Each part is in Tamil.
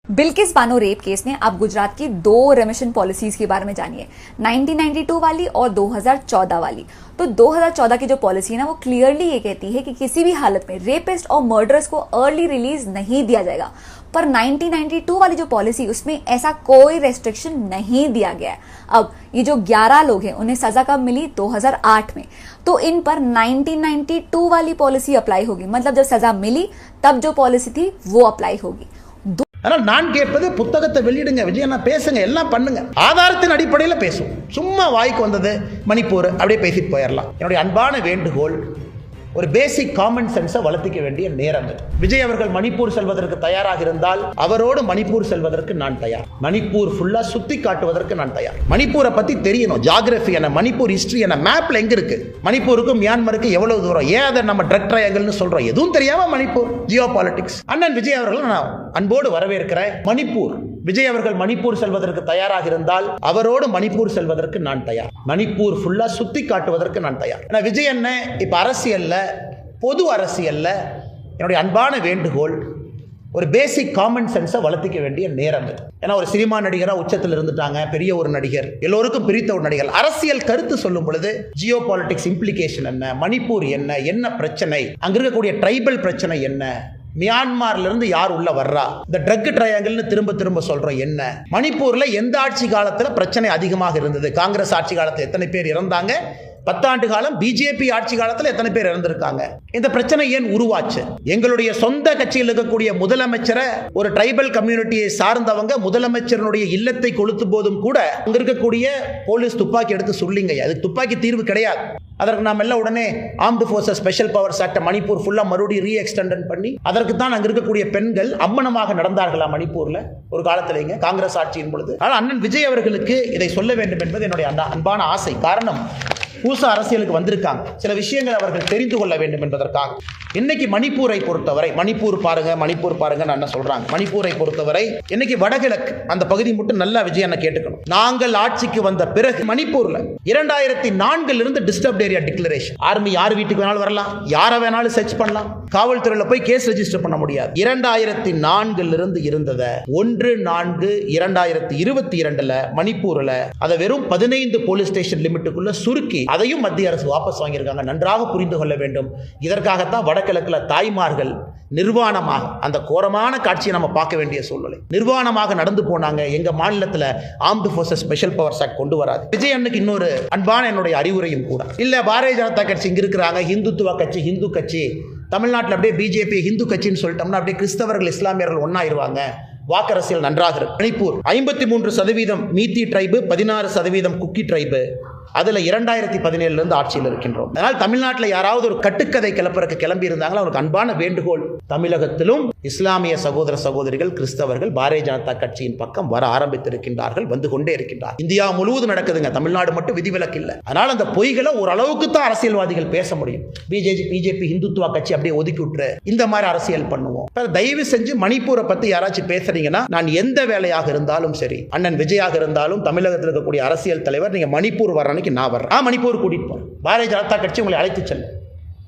बिल्किस बानो रेप केस में अब गुजरात की दो रेमिशन पॉलिसीज के बारे में जानिए, 1992 वाली और 2014 वाली। तो 2014 की जो पॉलिसी है ना, वो क्लियरली ये कहती है कि किसी भी हालत में रेपिस्ट और मर्डरर्स को अर्ली रिलीज नहीं दिया जाएगा। पर 1992 वाली जो पॉलिसी, उसमें ऐसा कोई रेस्ट्रिक्शन नहीं दिया गया है। अब ये जो 11 लोग हैं, उन्हें सजा कब मिली? 2008 में। तो इन पर 1992 वाली पॉलिसी अप्लाई होगी, मतलब जब सजा मिली तब जो पॉलिसी थी वो अप्लाई होगी। ஆனால் நான் கேட்பது புத்தகத்தை வெளியிடுங்க விஜய், நான் பேசுங்க, எல்லாம் பண்ணுங்க, ஆதாரத்தின் அடிப்படையில் பேசும். சும்மா வாய்க்கு வந்தது மணிப்பூர் அப்படியே பேசிட்டு போயிடலாம். என்னுடைய அன்பான வேண்டுகோள், ஒரு பேசிக் காமன் சென்ஸை வளர்த்திக்க வேண்டிய நேரம். விஜய் அவர்கள் மணிப்பூர் செல்வதற்கு தயாராக இருந்தால் அவரோடு மணிப்பூர் செல்வதற்கு நான் தயார். மணிப்பூர் ஃபுல்லா சுத்தி காட்டுவதற்கு நான் தயார். மணிப்பூரை பத்தி தெரியணும், ஜியோகிராஃபி என்ன, மணிப்பூர் ஹிஸ்டரி என்ன, மேப்ல எங்க இருக்கு, மணிப்பூருக்கும் மியான்மருக்கு எவ்வளவு தூரம், ஏன் அதை நம்ம ட்ரக் ட்ரையாங்கிள்னு சொல்றோம், எதுவும் தெரியாம மணிப்பூர் ஜியோ பாலிடிக்ஸ். அண்ணன் விஜய் அவர்கள் நான் அன்போடு வரவேற்கிறேன். மணிப்பூர் விஜய் அவர்கள் மணிப்பூர் செல்வதற்கு தயாராக இருந்தால் அவரோடு மணிப்பூர் செல்வதற்கு நான் தயார். மணிப்பூர் ஃபுல்லா சுத்தி காட்டுவதற்கு நான் தயார். விஜய் என்ன இப்ப அரசியல்ல, பொது அரசியல்ல என்னுடைய அன்பான வேண்டுகோள், ஒரு பேசிக் காமன் சென்ஸை வளர்த்திக்க வேண்டிய நேரம். ஏன்னா ஒரு சினிமா நடிகராக உச்சத்தில் இருந்துட்டாங்க, பெரிய ஒரு நடிகர், எல்லோருக்கும் பிரித்த ஒரு நடிகர். அரசியல் கருத்து சொல்லும் பொழுது ஜியோ பாலிடிக்ஸ் இம்ப்ளிகேஷன் என்ன, மணிப்பூர் என்ன, என்ன பிரச்சனை, அங்க இருக்கக்கூடிய ட்ரைபல் பிரச்சனை என்ன, மியான்மர்ல இருந்து யார் உள்ள வர்றா, இந்த ட்ரக் ட்ரையாங்கிள்னு திரும்ப திரும்ப சொல்றோம் என்ன, மணிப்பூர்ல எந்த ஆட்சி காலத்துல பிரச்சனை அதிகமாக இருந்தது, காங்கிரஸ் ஆட்சி காலத்தில் எத்தனை பேர் இறந்தாங்க, 10 ஆண்டு காலம் பிஜேபி ஆட்சி காலத்தில் எத்தனை பேர் இறந்திருக்காங்க, இந்த பிரச்சனை ஏன் உருவாச்சு, எங்களுடைய சொந்த கட்சியில் இருக்கக்கூடிய முதலமைச்சரை ஒரு ட்ரைபல் கம்யூனிட்டியை சார்ந்தவங்க முதலமைச்சருடைய இல்லத்தை கொளுத்து போதும் கூட அங்க இருக்கக்கூடிய போலீஸ் துப்பாக்கி எடுத்து சொல்லிங்க, அதுக்கு துப்பாக்கி தீர்வு கிடையாது. அதற்கு நாம் எல்லாம் உடனே armed forces special powers act Manipur ஃபுல்லா மறுபடியும் ரீ எக்ஸ்டெண்ட் பண்ணி அதற்கு தான் அங்க இருக்கக்கூடிய பெண்கள் அம்மனமாக நடந்தார்களா மணிப்பூர்ல ஒரு காலத்திலேங்க காங்கிரஸ் ஆட்சியின் பொழுது. ஆனால் அண்ணன் விஜய் அவர்களுக்கு இதை சொல்ல வேண்டும் என்பது என்னுடைய அன்பான ஆசை. காரணம், புதுசா அரசியலுக்கு வந்திருக்காங்க, சில விஷயங்கள் அவர்கள் தெரிந்து கொள்ள வேண்டும் என்பதற்காக. இன்னைக்கு மணிப்பூரை பொறுத்தவரை, மணிப்பூர் பாருங்க நான் என்ன சொல்றாங்க, மணிப்பூரை பொறுத்தவரை இன்னைக்கு வடகிழக்கு அந்த பகுதி மட்டும் நல்லா விஜய் என்ன கேட்டுக்கணும். நாங்கள் ஆட்சிக்கு வந்த பிறகு மணிப்பூர்ல 2004 இருந்து டிஸ்டர்ப்ட் ஏரியா டிக்ளரேஷன். ஆர்மி யார் வீட்டுக்கு வேணாலும் வரலாம், யாரை வேணாலும் சர்ச் பண்ணலாம், காவல்துறையில போய் கேஸ் ரெஜிஸ்டர் பண்ண முடியாது. 2004 இருந்து இருந்ததை 1/4/2022 மணிப்பூர்ல அதை வெறும் 15 போலீஸ் ஸ்டேஷன் லிமிட்டுக்குள்ள சுருக்கி அதையும் மத்திய அரசு வாபஸ் வாங்கியிருக்காங்க. நன்றாக புரிந்து கொள்ள வேண்டும். இதற்காகத்தான் வடகிழக்குல தாய்மார்கள் நிர்வாணமாக, அந்த கோரமான காட்சியை நம்ம பார்க்க வேண்டிய சூழ்நிலை, நிர்வாணமாக நடந்து போனாங்க. எங்க மாநிலத்தில் armed forces special powers act கொண்டு வராது. விஜய் அண்ணுக்கு இன்னொரு அன்பான என்னுடைய அறிவுரையும் கூட, இல்ல பாரதிய ஜனதா கட்சி இங்க இருக்கிறாங்க, ஹிந்துத்துவ கட்சி, ஹிந்து கட்சி, தமிழ்நாட்டில் அப்படியே பிஜேபி ஹிந்து கட்சின்னு சொல்லிட்டோம்னா அப்படியே கிறிஸ்தவர்கள் இஸ்லாமியர்கள் ஒன்னாயிருவாங்க, வாக்கரசியல் நன்றாக இருக்கு. மணிப்பூர் 53% மீத்தி ட்ரைபு, 16% குக்கி ட்ரைபு, அதுல 2017 இருந்து ஆட்சியில் இருக்கின்றோம். அதனால் தமிழ்நாட்டில் யாராவது ஒரு கட்டுக்கதை கிளப்பறக்கு கிளம்பி இருந்தாங்களோ அவருக்கு அன்பான வேண்டுகோள், தமிழகத்திலும் இஸ்லாமிய சகோதர சகோதரிகள், கிறிஸ்தவர்கள் பாரதிய ஜனதா கட்சியின் பக்கம் வர ஆரம்பித்திருக்கின்றார்கள், வந்து கொண்டே இருக்கின்றார். இந்தியா முழுவதும் நடக்குதுங்க, தமிழ்நாடு மட்டும் விதிவிலக்கு இல்லை. அதனால் அந்த பொய்களை ஓரளவுக்கு தான் அரசியல்வாதிகள் பேச முடியும். பிஜேபி ஹிந்துத்துவ கட்சி அப்படியே ஒதுக்கி விட்டுரு, இந்த மாதிரி அரசியல் பண்ணுவோம். தயவு செஞ்சு மணிப்பூரை பத்தி யாராச்சும் பேசுறீங்கன்னா, நான் எந்த வேலையாக இருந்தாலும் சரி, அண்ணன் விஜயாக இருந்தாலும் தமிழகத்தில் இருக்கக்கூடிய அரசியல் தலைவர், நீங்க மணிப்பூர் வர நான் வர்றேன், மணிப்பூர் கூட்டிட்டு போறேன், பாரதிய ஜனதா கட்சி உங்களை அழைத்து செல்லும்.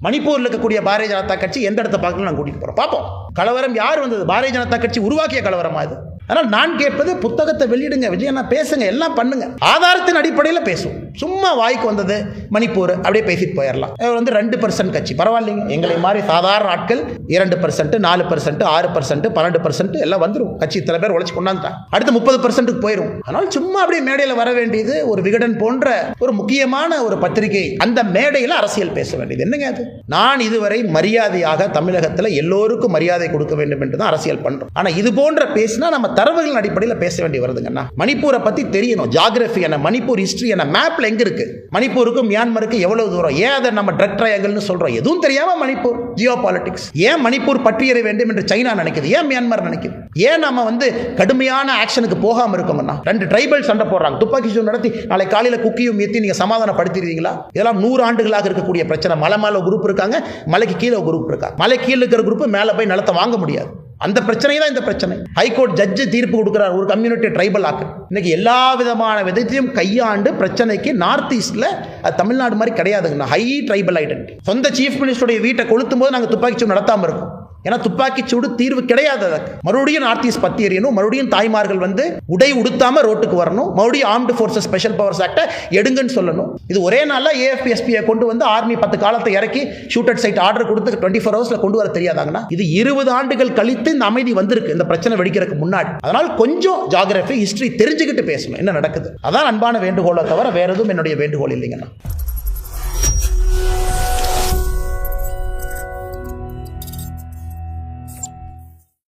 மணிப்பூர்ல இருக்கக்கூடிய பாரதிய ஜனதா கட்சி எந்த இடத்தை பார்க்கணும் நான் கூட்டிட்டு போறோம், பார்ப்போம். கலவரம் யார் வந்தது? பாரதிய ஜனதா கட்சி உருவாக்கிய கலவரமா இது? ஆனால் நான் கேட்பது புத்தகத்தை வெளியிடுங்க விஜய், நான் பேசுங்க, எல்லாம் பண்ணுங்க, ஆதாரத்தின் அடிப்படையில் பேசும். சும்மா வாய்க்கு வந்தது மணிப்பூர் அப்படியே பேசிட்டு போயிடலாம். 2% கட்சி பரவாயில்லைங்க, எங்களை மாதிரி சாதாரண ஆட்கள் 2%, 4%, 6%, 12% எல்லாம் வந்துடும். கட்சி சில பேர் உழைச்சு கொண்டாந்துட்டாங்க, அடுத்து 30% போயிடும். ஆனால் சும்மா அப்படியே மேடையில் வர வேண்டியது ஒரு விகடன் போன்ற ஒரு முக்கியமான ஒரு பத்திரிகை, அந்த மேடையில் அரசியல் பேச வேண்டியது என்னங்க அது? நான் இதுவரை மரியாதையாக தமிழகத்தில் எல்லோருக்கும் மரியாதை கொடுக்க வேண்டும் என்று தான் அரசியல் பண்றோம். ஆனா இது போன்ற பேசினா நம்ம தரவுகளின் அடிப்படையில் பேச வேண்டி வருதுங்கண்ணா. மணிப்பூரை பத்தி தெரியணும், ஜியோகிராஃபி என்ன, மணிப்பூர் ஹிஸ்டரி என்ன, மேப்ல எங்க இருக்கு, மணிப்பூருக்கும் மியான்மருக்கு எவ்வளவு தூரம், ஏன் அதை நம்ம ட்ரக் ட்ரையாங்கிள்னு சொல்றோம், எதுவும் தெரியாம மணிப்பூர் ஜியோ பாலிடிக்ஸ். ஏன் மணிப்பூர் பற்றியற வேண்டும் என்று சைனா நினைக்குது, ஏன் மியான்மர் நினைக்குது, ஏன் நம்ம கடுமையான ஆக்ஷனுக்கு போகாம இருக்கோம்னா? 2 ட்ரைபல் சண்டை போடுறாங்க, துப்பாக்கி சூடு நடத்தி நாளை காலையில குக்கியும் ஏத்தி நீங்க சமாதானப்படுத்திடுவீங்களா? இதெல்லாம் 100 ஆண்டுகளாக இருக்கக்கூடிய பிரச்சனை. மலை மேல குரூப் இருக்காங்க, மலைக்கு கீழே குரூப் இருக்காங்க, மலை கீழே இருக்கிற குரூப் மேல போய் நிலத்தை வாங்க முடியாது. அந்த பிரச்சனை தான் இந்த பிரச்சனை. ஹைகோர்ட் ஜட்ஜு தீர்ப்பு கொடுக்கிறார், ஒரு கம்யூனிட்டி ட்ரைபல் ஆக்கு. இன்னைக்கு எல்லா விதமான விதத்தையும் கையாண்டு பிரச்சனைக்கு நார்த் ஈஸ்ட்ல தமிழ்நாடு மாதிரி கிடையாதுங்க, ஹை ட்ரைபல் ஐடென்டிட்டி. சொந்த சீஃப் மினிஸ்டருடைய வீட்டை கொளுத்தும் போது நாங்கள் துப்பாக்கி சூடு நடத்தாமல் இருக்கோம். ஏன்னா துப்பாக்கி சூடு தீர்வு கிடையாது. அதுக்கு மறுபடியும் நார்த் ஈஸ்ட் பத்தி எறியணும், மறுபடியும் தாய்மார்கள் வந்து உடை உடுத்தாம ரோட்டுக்கு வரணும், மறுபடியும் ஆர்ம்டு ஃபோர்ஸஸ் ஸ்பெஷல் பவர்ஸ் ஆக்டை எடுங்கன்னு சொல்லணும். இது ஒரே நாளில் ஏஎஃபிஎஸ்பியை கொண்டு வந்து ஆர்மி 10 காலத்தை இறக்கி ஷூட் அட் சைட் ஆர்டர் கொடுத்து 24 ஹவர்ஸ்ல கொண்டு வர தெரியாதாங்கன்னா இது 20 ஆண்டுகள் கழித்து இந்த அமைதி வந்திருக்கு, இந்த பிரச்சனை வெடிக்கிறதுக்கு முன்னாடி. அதனால் கொஞ்சம் ஜியோகிராஃபி ஹிஸ்டரி தெரிஞ்சுக்கிட்டு பேசணும் என்ன நடக்குது. அதான் அன்பான வேண்டுகோளை தவிர வேற எதுவும் என்னுடைய வேண்டுகோள் இல்லைங்கண்ணா.